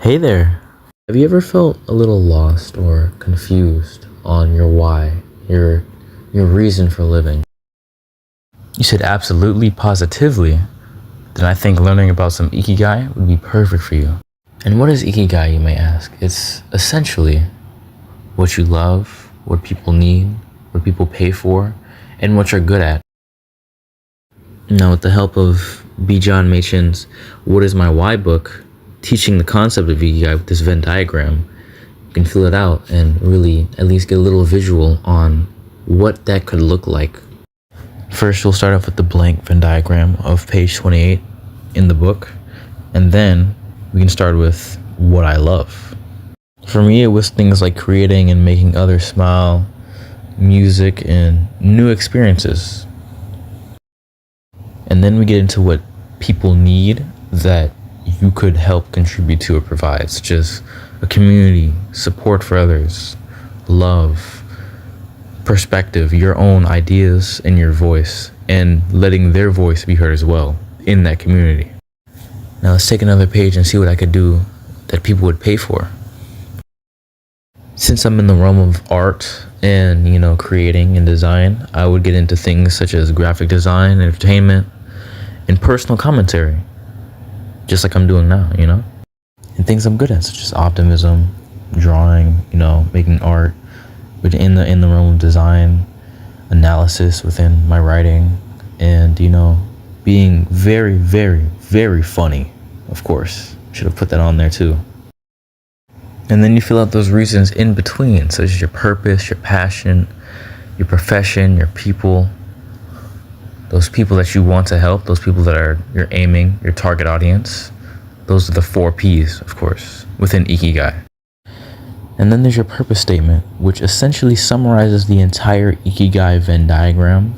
Hey there. Have you ever felt a little lost or confused on your why, your reason for living? You said absolutely, positively. Then I think learning about some Ikigai would be perfect for you. And what is Ikigai, you may ask? It's essentially what you love, what people need, what people pay for, and what you're good at. Now, with the help of Bijan Machin's What is My Why book, teaching the concept of Ikigai with this Venn diagram, you can fill it out and really at least get a little visual on what that could look like. First, we'll start off with the blank Venn diagram of page 28 in the book, and then we can start with what I love. For me, it was things like creating and making others smile, music, and new experiences. And then we get into what people need that you could help contribute to or provide, such as a community, support for others, love, perspective, your own ideas and your voice, and letting their voice be heard as well in that community. Now let's take another page and see what I could do that people would pay for. Since I'm in the realm of art and, creating and design, I would get into things such as graphic design, entertainment, and personal commentary, just like I'm doing now, and things I'm good at, such as optimism, drawing, making art, but in the realm of design, analysis within my writing, and being very, very, very funny. Of course, should have put that on there too. And then you fill out those reasons in between, such as your purpose, your passion, your profession, your people, those people that you want to help, those people that are you're aiming, your target audience. Those are the 4 P's, of course, within Ikigai. And then there's your purpose statement, which essentially summarizes the entire Ikigai Venn diagram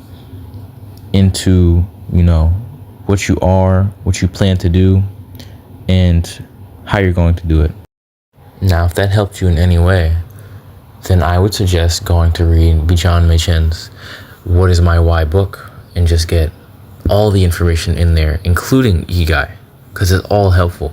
into, what you are, what you plan to do, and how you're going to do it. Now, if that helped you in any way, then I would suggest going to read Bijan Machin's What is My Why book and just get all the information in there, including Ikigai, because it's all helpful.